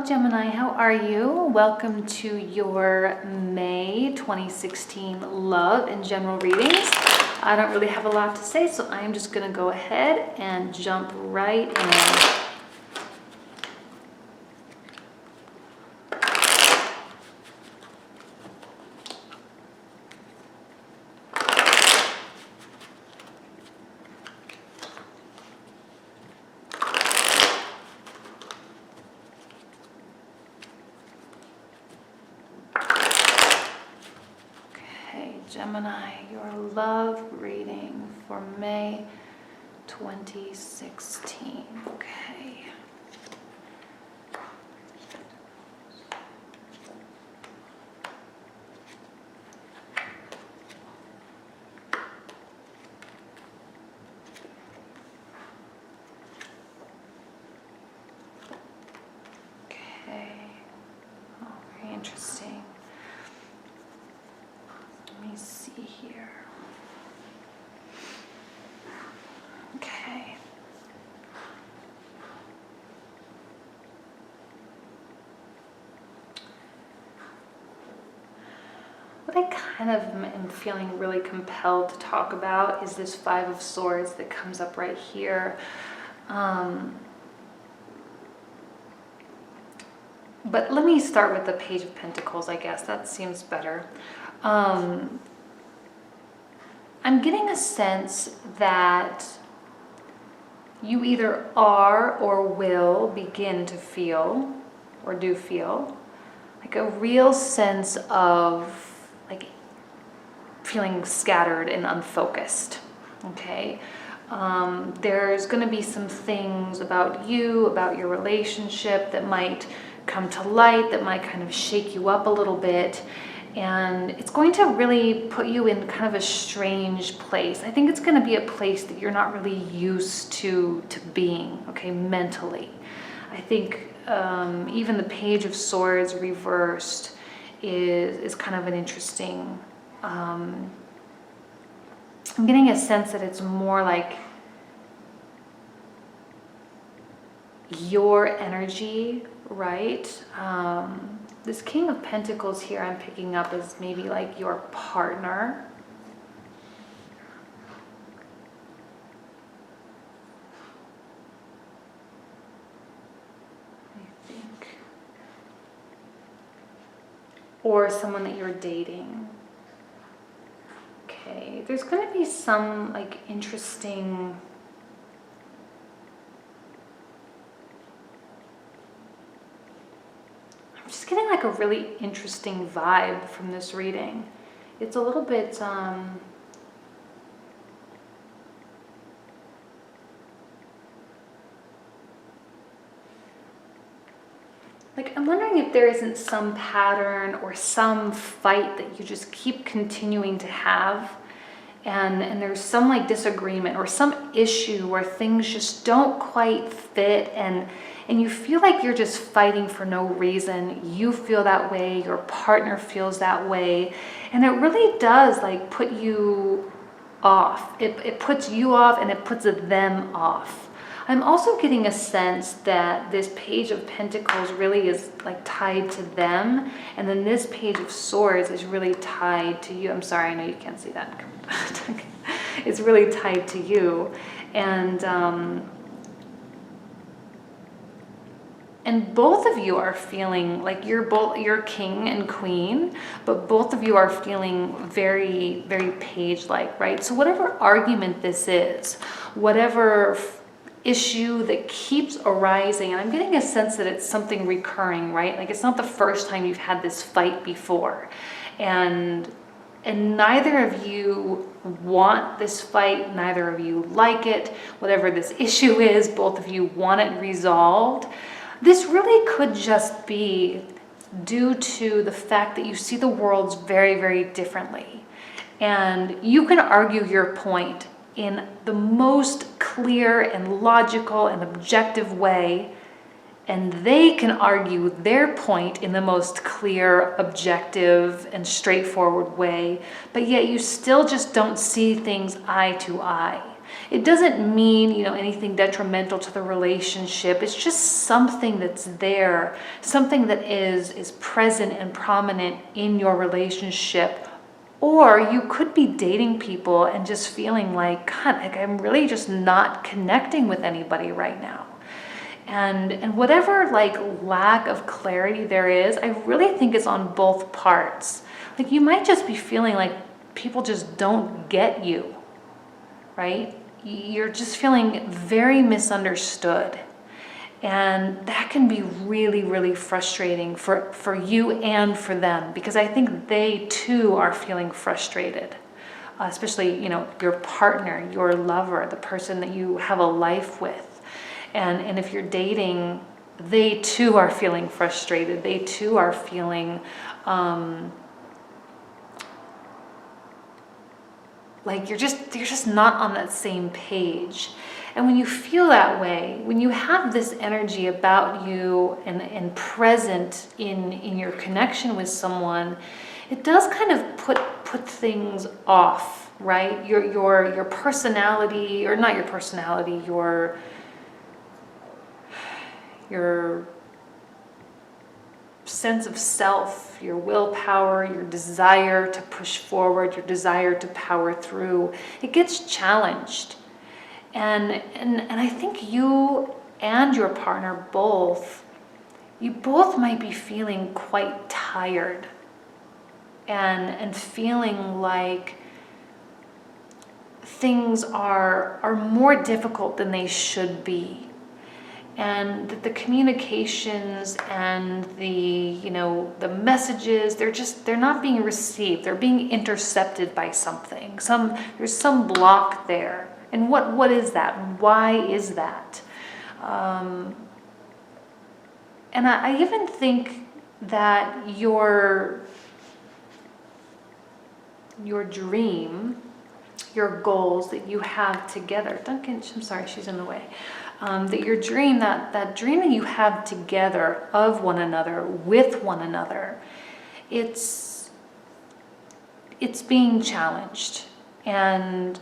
Gemini, how are you? Welcome to your May 2016 love and general readings. I don't really have a lot to say, so I'm just going to go ahead and jump right in. Gemini, your love reading for May 2016. Okay. Okay. Oh, very interesting. Let me see here. Okay. What I kind of am feeling really compelled to talk about is this Five of Swords that comes up right here. But let me start with the Page of Pentacles, I guess. That seems better. I'm getting a sense that you either are or will begin to feel, or do feel, like a real sense of like feeling scattered and unfocused, okay? There's going to be some things about you, about your relationship that might come to light, that might kind of shake you up a little bit. And it's going to really put you in kind of a strange place. I think it's going to be a place that you're not really used to being, okay, mentally. I think even the Page of Swords reversed is kind of an interesting, I'm getting a sense that it's more like your energy, right? This King of Pentacles here I'm picking up as maybe like your partner. I think. Or someone that you're dating. Okay, there's going to be some like interesting... I'm just getting like a really interesting vibe from this reading. It's a little bit, like I'm wondering if there isn't some pattern or some fight that you just keep continuing to have. And there's some like disagreement or some issue where things just don't quite fit, and you feel like you're just fighting for no reason. You feel that way, your partner feels that way, and it really does like put you off. It puts you off and it puts them off. I'm also getting a sense that this Page of Pentacles really is like tied to them, and then this Page of Swords is really tied to you. I'm sorry, I know you can't see that. It's really tied to you, and both of you are feeling like you're king and queen, but both of you are feeling very, very page-like, right? So whatever argument this is, whatever issue that keeps arising, and I'm getting a sense that it's something recurring, right? Like it's not the first time you've had this fight before, and neither of you want this fight, neither of you like it. Whatever this issue is, both of you want it resolved. This really could just be due to the fact that you see the worlds very, very differently. And you can argue your point in the most clear and logical and objective way, and they can argue their point in the most clear, objective, and straightforward way, but yet you still just don't see things eye to eye. It doesn't mean, anything detrimental to the relationship. It's just something that's there, something that is present and prominent in your relationship. Or you could be dating people and just feeling like, God, like I'm really just not connecting with anybody right now. And whatever like lack of clarity there is, I really think it's on both parts. Like you might just be feeling like people just don't get you, right? You're just feeling very misunderstood. And that can be really, really frustrating for you and for them, because I think they too are feeling frustrated, especially, your partner, your lover, the person that you have a life with. And if you're dating, they too are feeling frustrated. They too are feeling like you're just not on that same page. And when you feel that way, when you have this energy about you and present in your connection with someone, it does kind of put things off, right? Your personality, or not your personality, your sense of self, your willpower, your desire to push forward, your desire to power through, it gets challenged. And I think you and your partner both might be feeling quite tired and feeling like things are more difficult than they should be. And that the communications and the messages, they're not being received. They're being intercepted by something. There's some block there. And what is that? Why is that? And I even think that your dream, your goals that you have together. Duncan, I'm sorry, she's in the way. That your dream, that dream that you have together of one another, with one another, it's being challenged. And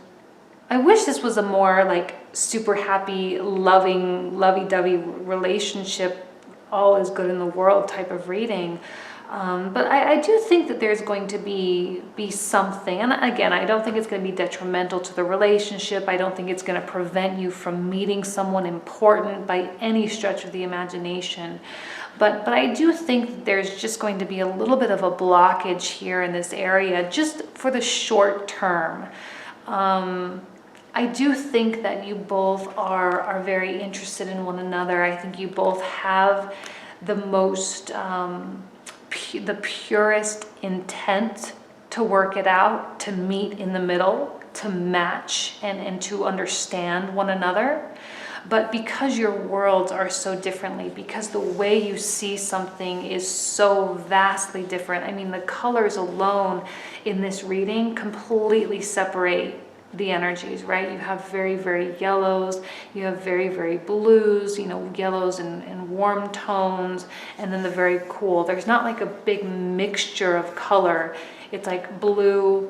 I wish this was a more like super happy, loving, lovey-dovey relationship, all is good in the world type of reading. But I do think that there's going to be something, and again, I don't think it's going to be detrimental to the relationship. I don't think it's going to prevent you from meeting someone important by any stretch of the imagination. But I do think that there's just going to be a little bit of a blockage here in this area, just for the short term. I do think that you both are very interested in one another. I think you both have the most... the purest intent to work it out, to meet in the middle, to match and to understand one another. But because your worlds are so differently, because the way you see something is so vastly different, I mean, the colors alone in this reading completely separate the energies, right? You have very, very yellows, you have very, very blues, yellows and warm tones, and then the very cool. There's not like a big mixture of color. It's like blue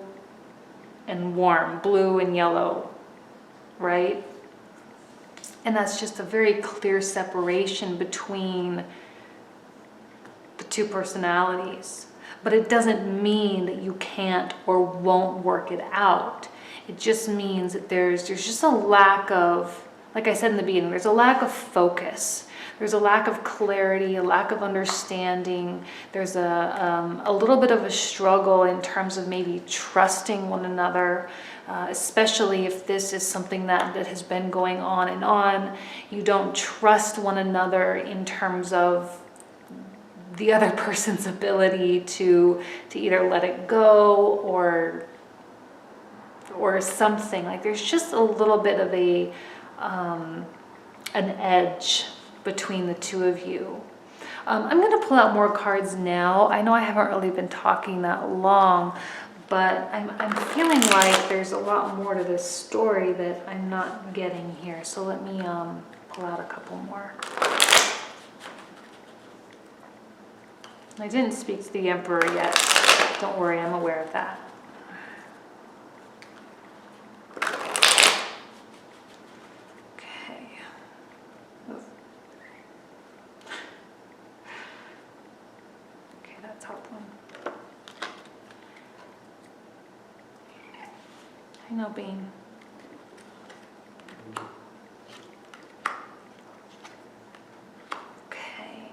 and warm, blue and yellow, right? And that's just a very clear separation between the two personalities. But it doesn't mean that you can't or won't work it out. It just means that there's just a lack of, like I said in the beginning, there's a lack of focus. There's a lack of clarity, a lack of understanding. There's a little bit of a struggle in terms of maybe trusting one another, especially if this is something that has been going on and on. You don't trust one another in terms of the other person's ability to either let it go or something. Like there's just a little bit of an edge between the two of you. I'm going to pull out more cards now. I know I haven't really been talking that long, but I'm feeling like there's a lot more to this story that I'm not getting here. So let me pull out a couple more. I didn't speak to the Emperor yet. Don't worry, I'm aware of that. I know, Bean. Okay.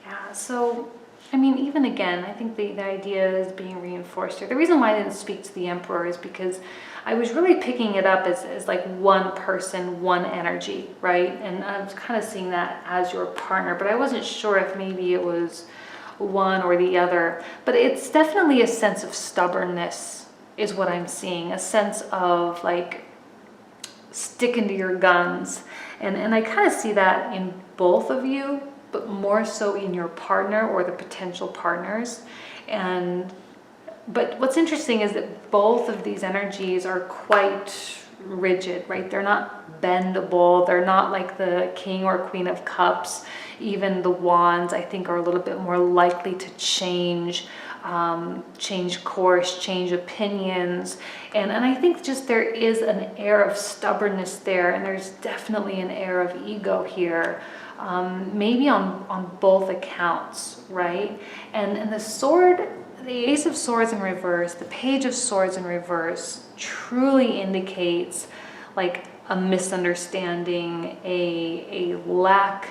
Yeah, so, I mean, even again, I think the idea is being reinforced here. The reason why I didn't speak to the Emperor is because I was really picking it up as like one person, one energy, right? And I was kind of seeing that as your partner, but I wasn't sure if maybe it was one or the other. But it's definitely a sense of stubbornness is what I'm seeing, a sense of like sticking to your guns. And I kind of see that in both of you, but more so in your partner or the potential partners. But what's interesting is that both of these energies are quite rigid, right? They're not bendable. They're not like the King or Queen of Cups. Even the Wands, I think, are a little bit more likely to change course, change opinions. And I think just there is an air of stubbornness there, and there's definitely an air of ego here. Maybe on both accounts, right? And the sword, the Ace of Swords in reverse, the Page of Swords in reverse truly indicates like a misunderstanding, a lack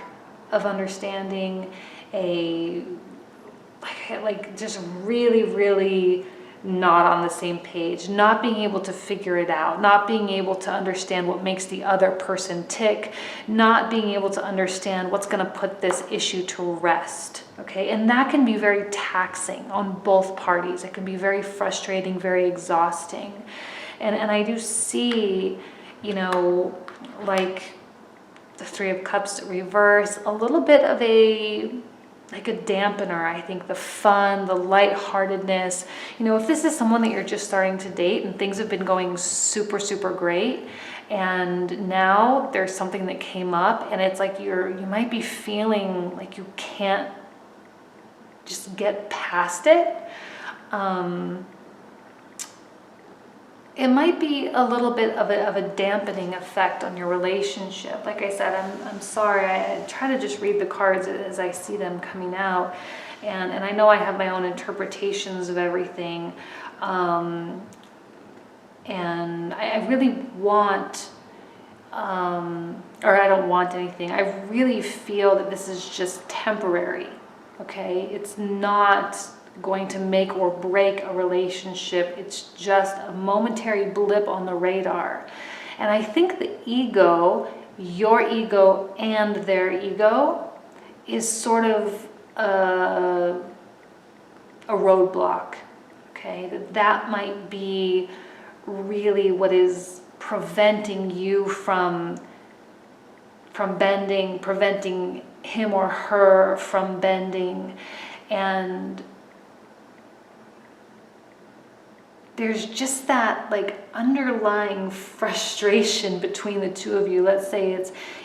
of understanding, like just really not on the same page, not being able to figure it out, not being able to understand what makes the other person tick, not being able to understand what's going to put this issue to rest. Okay, and that can be very taxing on both parties. It can be very frustrating, very exhausting. And I do see, you know, like the Three of Cups reverse, a little bit of like a dampener. I think the fun, the lightheartedness, you know, if this is someone that you're just starting to date and things have been going super great, and now there's something that came up and it's like you might be feeling like you can't just get past it. It might be a little bit of a dampening effect on your relationship. Like I said, I'm sorry. I try to just read the cards as I see them coming out. And I know I have my own interpretations of everything. And I really want, or I don't want anything. I really feel that this is just temporary, okay? It's not going to make or break a relationship. It's just a momentary blip on the radar. And I think the ego, your ego and their ego, is sort of a roadblock. Okay, that might be really what is preventing you from bending, preventing him or her from bending. And there's just that like underlying frustration between the two of you. Let's say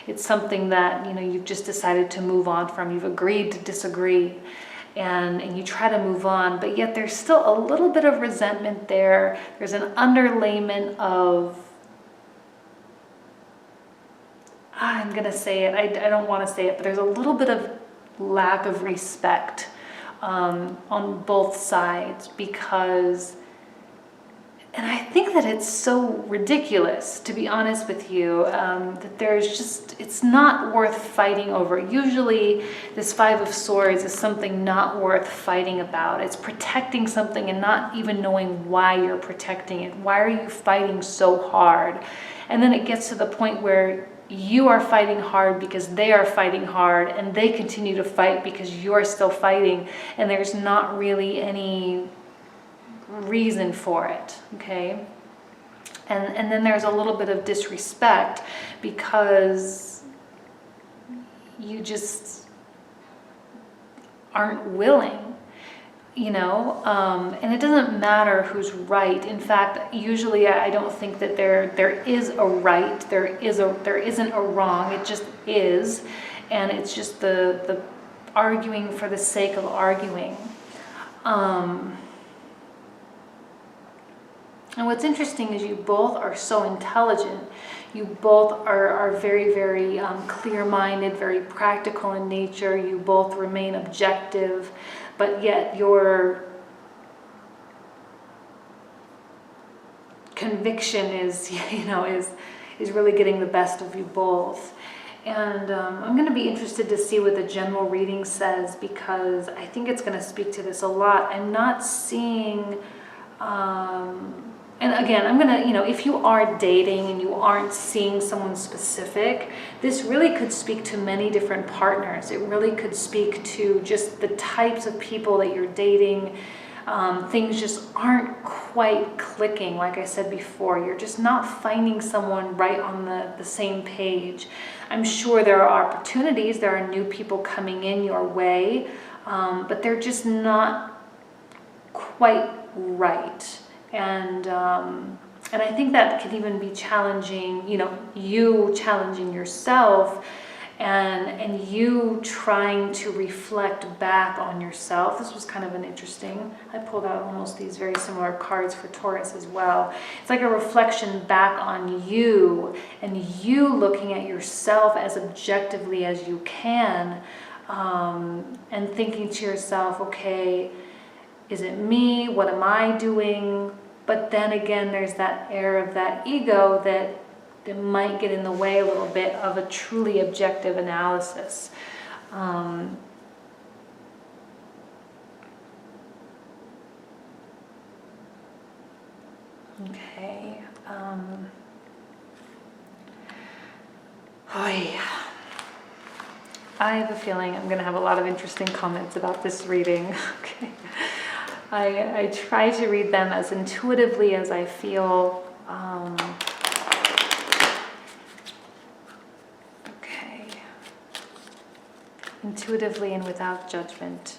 it's something that, you know, you've just decided to move on from. You've agreed to disagree, and you try to move on, but yet there's still a little bit of resentment there. There's an underlayment of, I'm gonna say it, I don't want to say it, but there's a little bit of lack of respect on both sides, because, and I think that it's so ridiculous, to be honest with you, that there's just, it's not worth fighting over. Usually this Five of Swords is something not worth fighting about. It's protecting something and not even knowing why you're protecting it. Why are you fighting so hard? And then it gets to the point where you are fighting hard because they are fighting hard, and they continue to fight because you're still fighting, and there's not really any reason for it, okay? And then there's a little bit of disrespect because you just aren't willing, you know? And it doesn't matter who's right. In fact, usually I don't think that there is a right, there isn't a wrong, it just is, and it's just the arguing for the sake of arguing. And what's interesting is you both are so intelligent. You both are very, very clear-minded, very practical in nature. You both remain objective, but yet your conviction is, is really getting the best of you both. And I'm going to be interested to see what the general reading says, because I think it's going to speak to this a lot. I'm not seeing, and again, I'm going to, if you are dating and you aren't seeing someone specific, this really could speak to many different partners. It really could speak to just the types of people that you're dating. Things just aren't quite clicking. Like I said before, you're just not finding someone right on the same page. I'm sure there are opportunities, there are new people coming in your way, but they're just not quite right. And I think that can even be challenging, you challenging yourself, and you trying to reflect back on yourself. This was kind of an interesting, I pulled out almost these very similar cards for Taurus as well. It's like a reflection back on you, and you looking at yourself as objectively as you can, and thinking to yourself, okay, is it me? What am I doing? But then again, there's that air of that ego that might get in the way a little bit of a truly objective analysis. Okay. I have a feeling I'm going to have a lot of interesting comments about this reading. Okay. I try to read them as intuitively as I feel. Intuitively and without judgment.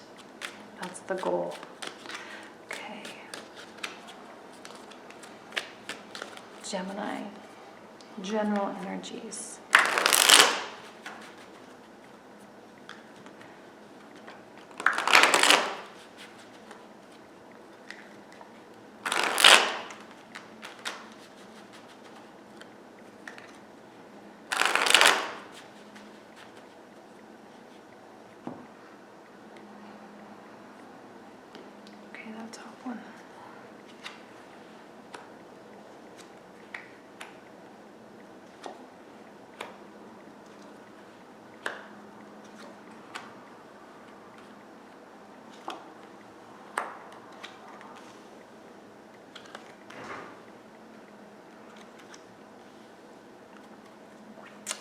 That's the goal. Okay. Gemini. General energies. Top one.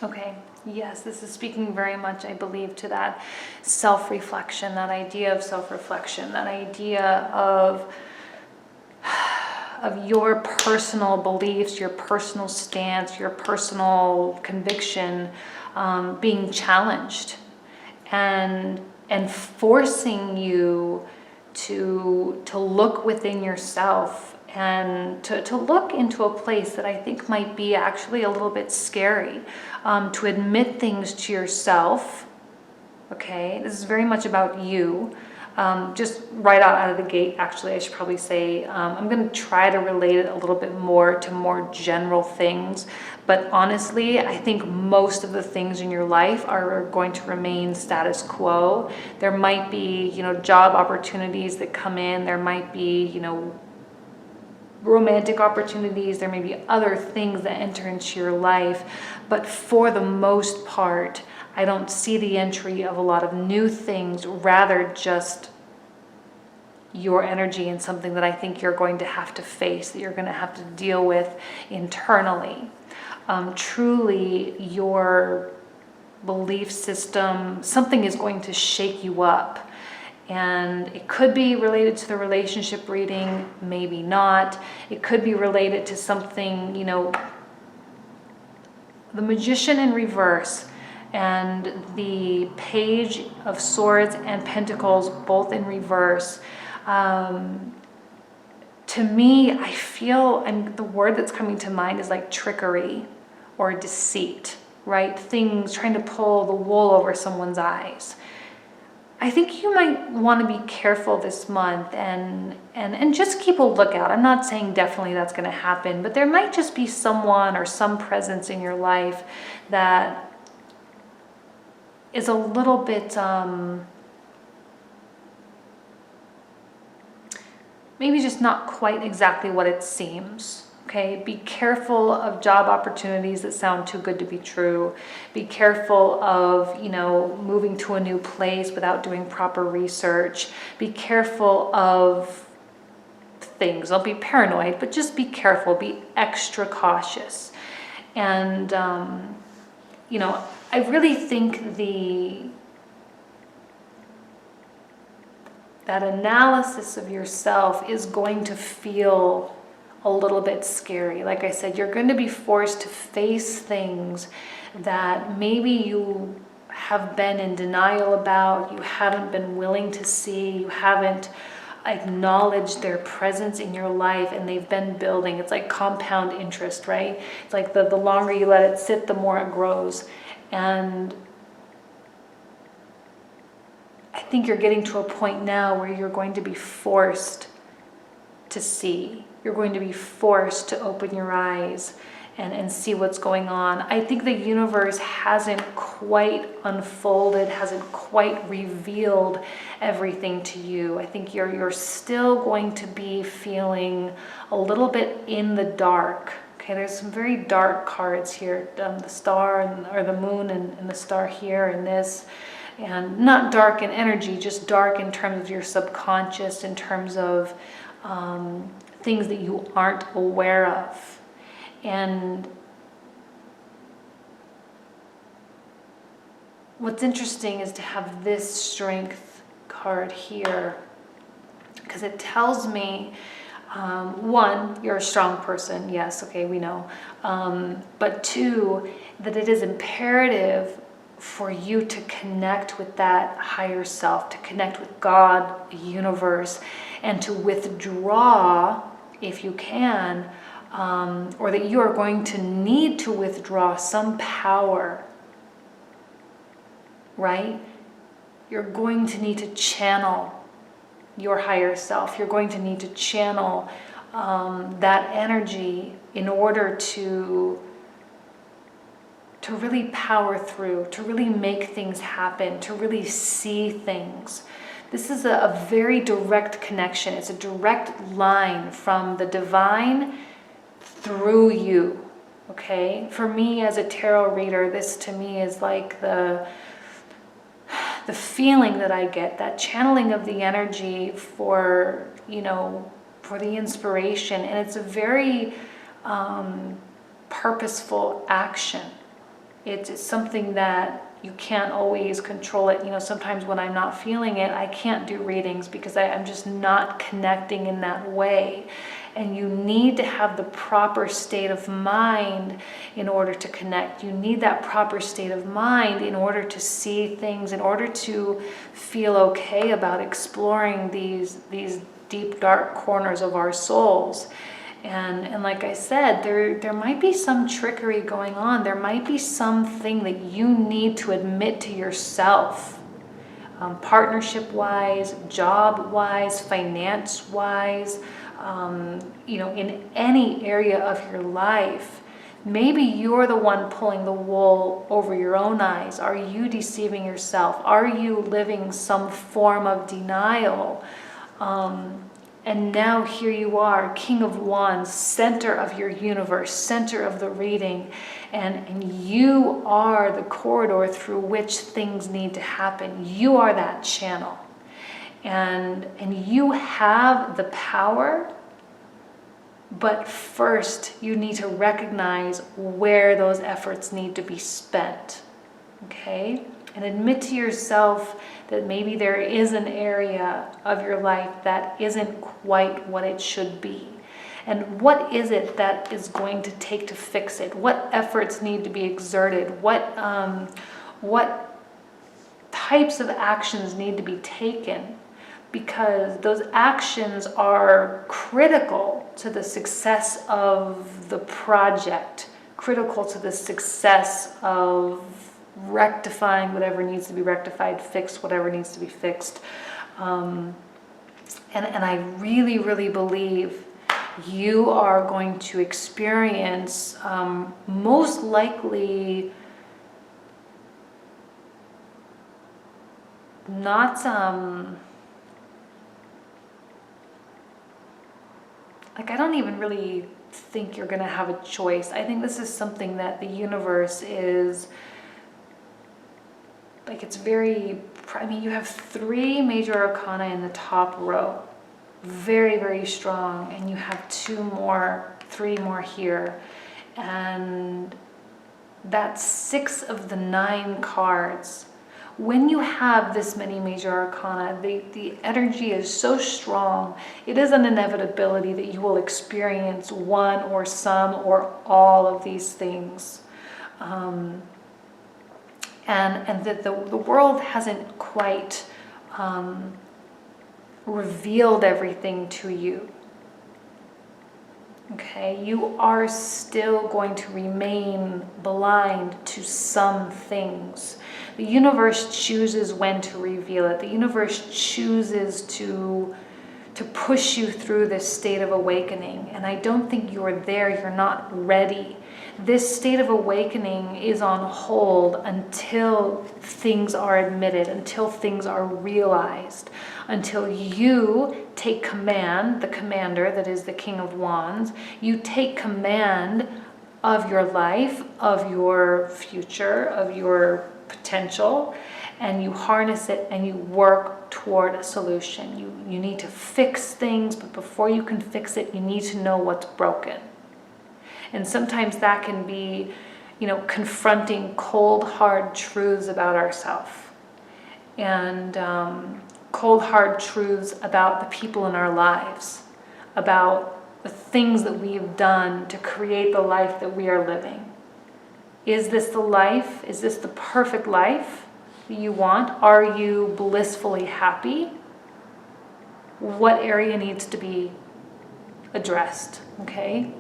Okay, yes, this is speaking very much, I believe, to that self-reflection, that idea of self-reflection, that idea of your personal beliefs, your personal stance, your personal conviction being challenged, and forcing you to look within yourself and to look into a place that I think might be actually a little bit scary, to admit things to yourself. Okay, this is very much about you. Just right out of the gate, actually, I should probably say, I'm going to try to relate it a little bit more to more general things. But honestly, I think most of the things in your life are going to remain status quo. There might be, job opportunities that come in. There might be, romantic opportunities. There may be other things that enter into your life. But for the most part, I don't see the entry of a lot of new things, rather just your energy and something that I think you're going to have to face, that you're going to have to deal with internally. Truly, your belief system, something is going to shake you up. And it could be related to the relationship reading, maybe not. It could be related to something, the Magician in reverse and the Page of Swords and Pentacles both in reverse. To me, I feel, and the word that's coming to mind is like trickery or deceit, right? Things trying to pull the wool over someone's eyes. I think you might want to be careful this month and just keep a lookout. I'm not saying definitely that's going to happen, but there might just be someone or some presence in your life that is a little bit, maybe just not quite exactly what it seems. Okay, be careful of job opportunities that sound too good to be true. Be careful of, moving to a new place without doing proper research. Be careful of things. Don't be paranoid, but just be careful. Be extra cautious. And, I really think that analysis of yourself is going to feel a little bit scary. Like I said, you're going to be forced to face things that maybe you have been in denial about, you haven't been willing to see, you haven't acknowledged their presence in your life, and they've been building. It's like compound interest, right? It's like the longer you let it sit, the more it grows. And I think you're getting to a point now where you're going to be forced to see. You're going to be forced to open your eyes and see what's going on. I think the universe hasn't quite unfolded, hasn't quite revealed everything to you. I think you're still going to be feeling a little bit in the dark. Okay, there's some very dark cards here. The star or the moon and the star here and this. And not dark in energy, just dark in terms of your subconscious, in terms of things that you aren't aware of. And what's interesting is to have this strength card here, because it tells me, one, you're a strong person. Yes, okay, we know. But two, that it is imperative for you to connect with that higher self, to connect with God, the universe, and to withdraw, if you can, or that you are going to need to withdraw some power, right? You're going to need to channel your higher self. You're going to need to channel that energy in order to really power through, to really make things happen, to really see things. This is a very direct connection. It's a direct line from the divine through you, okay? For me as a tarot reader, this to me is like the feeling that I get, that channeling of the energy for the inspiration. And it's a very purposeful action. It's something that you can't always control it. Sometimes when I'm not feeling it, I can't do readings because I'm just not connecting in that way. And you need to have the proper state of mind in order to connect. You need that proper state of mind in order to see things, in order to feel okay about exploring these deep, dark corners of our souls. And like I said, there might be some trickery going on. There might be something that you need to admit to yourself, partnership-wise, job-wise, finance-wise, in any area of your life. Maybe you're the one pulling the wool over your own eyes. Are you deceiving yourself? Are you living some form of denial? And now here you are, King of Wands, center of your universe, center of the reading, and you are the corridor through which things need to happen. You are that channel. And you have the power, but first you need to recognize where those efforts need to be spent, okay? And admit to yourself that maybe there is an area of your life that isn't quite what it should be. And what is it that is going to take to fix it? What efforts need to be exerted? What types of actions need to be taken? Because those actions are critical to the success of the project, critical to the success of rectifying whatever needs to be rectified, fixed whatever needs to be fixed. And I really, really believe you are going to experience most likely not like I don't even really think you're going to have a choice. I think this is something that the universe is, like, it's very, I mean, you have 3 major arcana in the top row. Very, very strong. And you have 3 more here. And that's 6 of the 9 cards. When you have this many major arcana, the energy is so strong. It is an inevitability that you will experience one or some or all of these things. And that the world hasn't quite revealed everything to you. Okay, you are still going to remain blind to some things. The universe chooses when to reveal it. The universe chooses to push you through this state of awakening. And I don't think you're there. You're not ready. This state of awakening is on hold until things are admitted, until things are realized, until you take command, the commander that is the King of Wands, you take command of your life, of your future, of your potential, and you harness it and you work toward a solution. You need to fix things, but before you can fix it, you need to know what's broken. And sometimes that can be, confronting cold, hard truths about ourselves. And cold, hard truths about the people in our lives, about the things that we have done to create the life that we are living. Is this the life? Is this the perfect life that you want? Are you blissfully happy? What area needs to be addressed? Okay.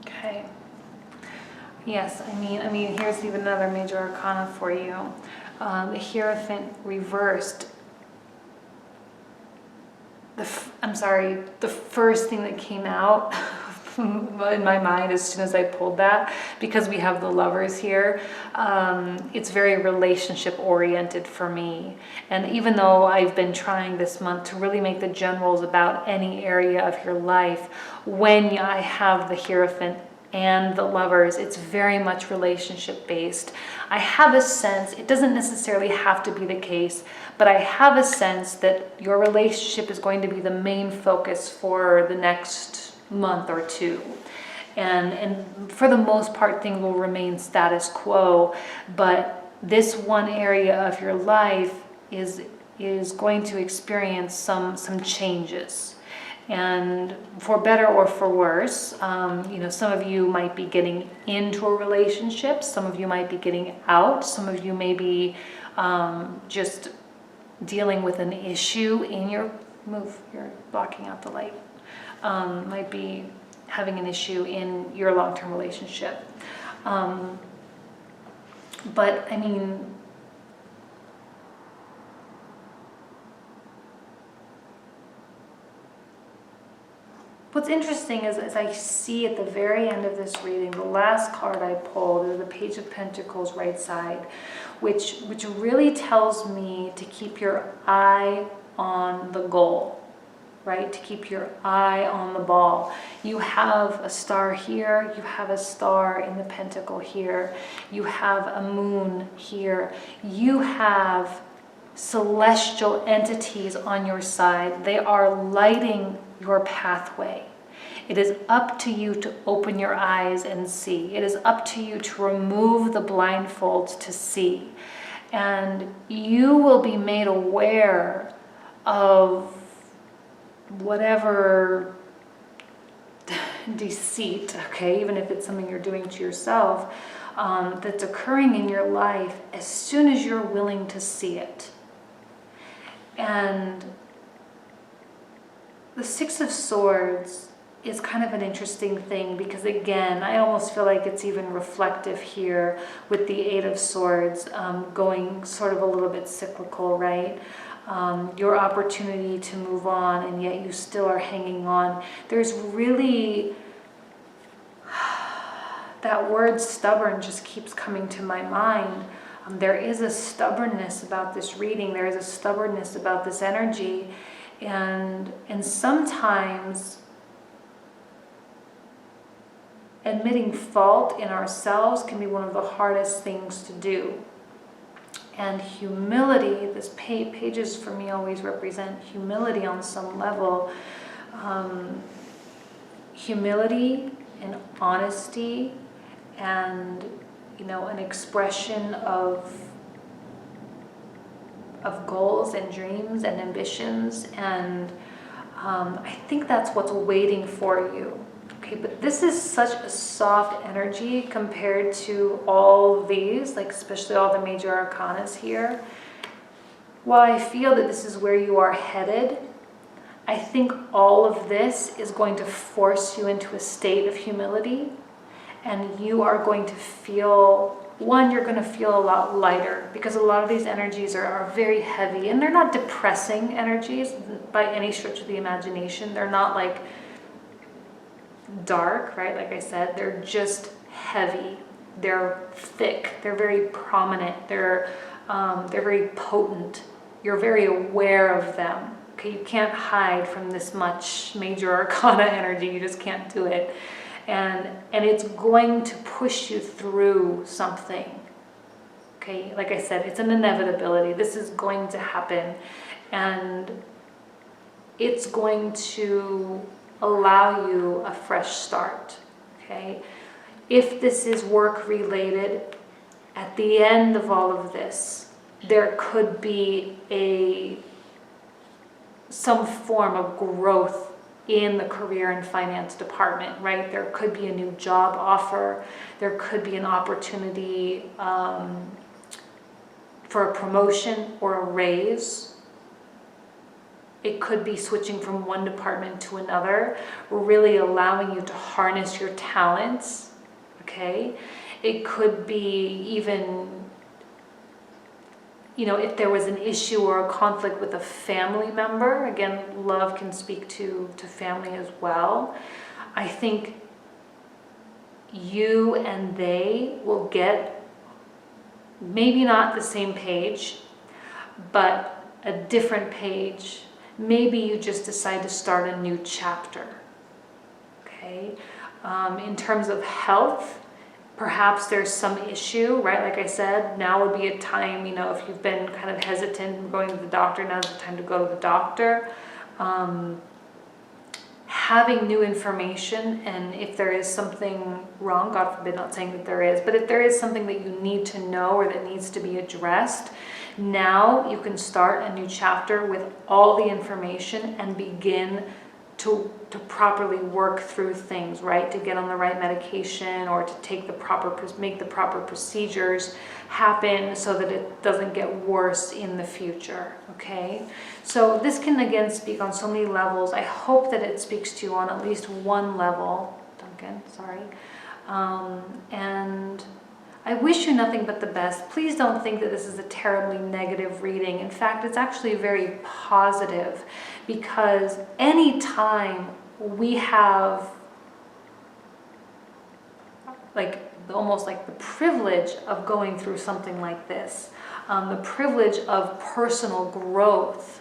Okay. Yes, I mean, here's even another major arcana for you. The Hierophant reversed. The first thing that came out in my mind as soon as I pulled that, because we have the Lovers here, it's very relationship oriented for me. And even though I've been trying this month to really make the generals about any area of your life, when I have the Hierophant and the Lovers, it's very much relationship based. I have a sense, it doesn't necessarily have to be the case, but I have a sense that your relationship is going to be the main focus for the next month or two. And for the most part, things will remain status quo, but this one area of your life is going to experience some changes. And for better or for worse, some of you might be getting into a relationship, some of you might be getting out, some of you may be just dealing with an issue in your you're blocking out the light, might be having an issue in your long-term relationship. But I mean, what's interesting is, as I see at the very end of this reading, the last card I pulled is the Page of Pentacles, right side, which really tells me to keep your eye on the goal, right? To keep your eye on the ball. You have a star here, you have a star in the pentacle here, you have a moon here, you have celestial entities on your side. They are lighting your pathway. It is up to you to open your eyes and see. It is up to you to remove the blindfolds to see. And you will be made aware of whatever deceit, okay, even if it's something you're doing to yourself, that's occurring in your life as soon as you're willing to see it. And The Six of Swords is kind of an interesting thing because, again, I almost feel like it's even reflective here with the Eight of Swords going sort of a little bit cyclical, right? Your opportunity to move on, and yet you still are hanging on. There's really, that word stubborn just keeps coming to my mind. There is a stubbornness about this reading. There is a stubbornness about this energy. And sometimes admitting fault in ourselves can be one of the hardest things to do. And humility, this pages for me always represent humility on some level. Humility and honesty and, you know, an expression of goals and dreams and ambitions, and I think that's what's waiting for you. Okay, but this is such a soft energy compared to all these, like especially all the major arcanas here. While I feel that this is where you are headed, I think all of this is going to force you into a state of humility, and you are going to feel, one, you're going to feel a lot lighter, because a lot of these energies are very heavy, and they're not depressing energies by any stretch of the imagination. They're not like dark, right? Like I said, they're just heavy. They're thick. They're very prominent. They're very potent. You're very aware of them. Okay, you can't hide from this much major arcana energy. You just can't do it. And it's going to push you through something. Okay, like I said, it's an inevitability. This is going to happen, and it's going to allow you a fresh start. Okay, if this is work related, at the end of all of this, there could be some form of growth in the career and finance department, right? There could be a new job offer. There could be an opportunity for a promotion or a raise. It could be switching from one department to another, really allowing you to harness your talents, okay? It could be even, you know, if there was an issue or a conflict with a family member, again, love can speak to family as well. I think you and they will get maybe not the same page, but a different page. Maybe you just decide to start a new chapter, okay? In terms of health, perhaps there's some issue, right? Like I said, now would be a time, you know, if you've been kind of hesitant in going to the doctor, now's the time to go to the doctor. Having new information, and if there is something wrong, God forbid, not saying that there is, but if there is something that you need to know or that needs to be addressed, now you can start a new chapter with all the information and begin to properly work through things, right? To get on the right medication, or to take make the proper procedures happen so that it doesn't get worse in the future, okay? So this can again speak on so many levels. I hope that it speaks to you on at least one level, Duncan, sorry. And I wish you nothing but the best. Please don't think that this is a terribly negative reading. In fact, it's actually very positive, because anytime we have like almost like the privilege of going through something like this, the privilege of personal growth,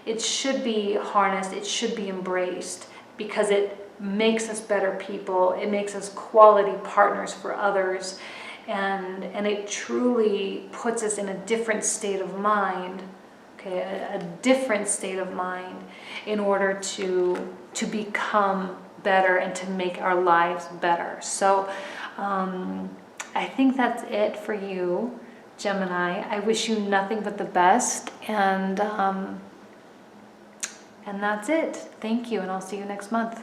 it should be harnessed, it should be embraced, because it makes us better people, it makes us quality partners for others, and it truly puts us in a different state of mind, okay, a different state of mind, in order to become better and to make our lives better. So I think that's it for you, Gemini. I wish you nothing but the best, and that's it. Thank you, and I'll see you next month.